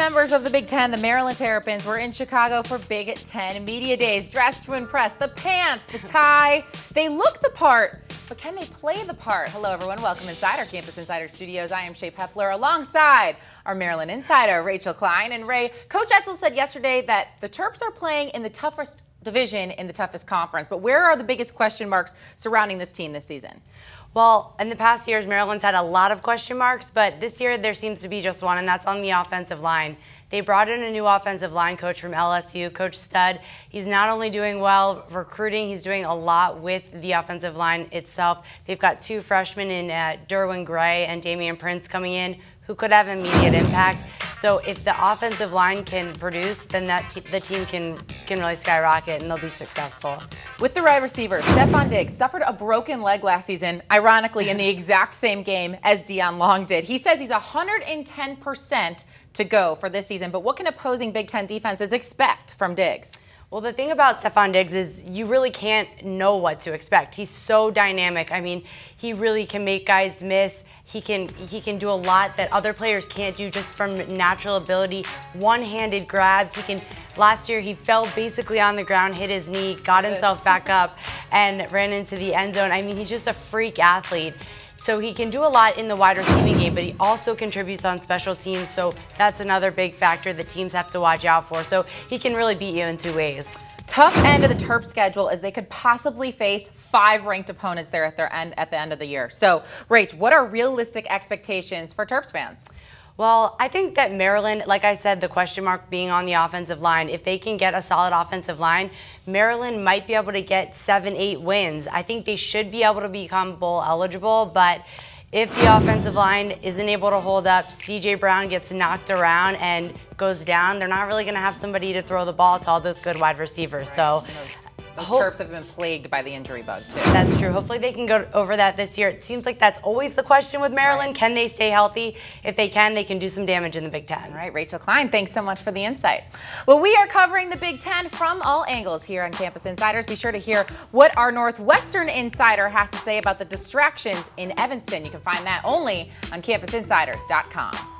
members of the Big Ten, the Maryland Terrapins, were in Chicago for Big Ten Media Days, dressed to impress. The pants, the tie, they look the part, but can they play the part? Hello, everyone. Welcome inside our Campus Insiders studios. I am Shae Peppler alongside our Maryland insider, Rachel Klein. And Ray, Coach Etzel said yesterday that the Terps are playing in the toughest division in the toughest conference. But where are the biggest question marks surrounding this team this season? Well, in the past years, Maryland's had a lot of question marks, but this year there seems to be just one, and that's on the offensive line. They brought in a new offensive line coach from LSU, Coach Stud. He's not only doing well recruiting, he's doing a lot with the offensive line itself. They've got two freshmen in Derwin Gray and Damian Prince coming in who could have immediate impact. So if the offensive line can produce, then the team can really skyrocket and they'll be successful. With the wide receiver, Stefon Diggs suffered a broken leg last season, ironically in the exact same game as Dion Long did. He says he's 110% to go for this season, but what can opposing Big Ten defenses expect from Diggs? Well, the thing about Stefon Diggs is you really can't know what to expect. He's so dynamic. I mean, he really can make guys miss. He can do a lot that other players can't do just from natural ability. One-handed grabs. Last year he fell basically on the ground, hit his knee, got himself back up, and ran into the end zone. I mean, he's just a freak athlete. So he can do a lot in the wide receiving game, but he also contributes on special teams. So that's another big factor that teams have to watch out for. So he can really beat you in two ways. Tough end of the Terps schedule as they could possibly face 5 ranked opponents there at the end of the year. So, Rach, what are realistic expectations for Terps fans? Well, I think that Maryland, like I said, the question mark being on the offensive line, if they can get a solid offensive line, Maryland might be able to get 7-8 wins. I think they should be able to become bowl eligible, but if the offensive line isn't able to hold up, C.J. Brown gets knocked around and goes down, they're not really going to have somebody to throw the ball to all those good wide receivers. Right. So those Terps have been plagued by the injury bug, too. That's true. Hopefully they can go over that this year. It seems like that's always the question with Maryland. Right. Can they stay healthy? If they can, they can do some damage in the Big Ten. All right, Rachel Klein, thanks so much for the insight. Well, we are covering the Big Ten from all angles here on Campus Insiders. Be sure to hear what our Northwestern insider has to say about the distractions in Evanston. You can find that only on CampusInsiders.com.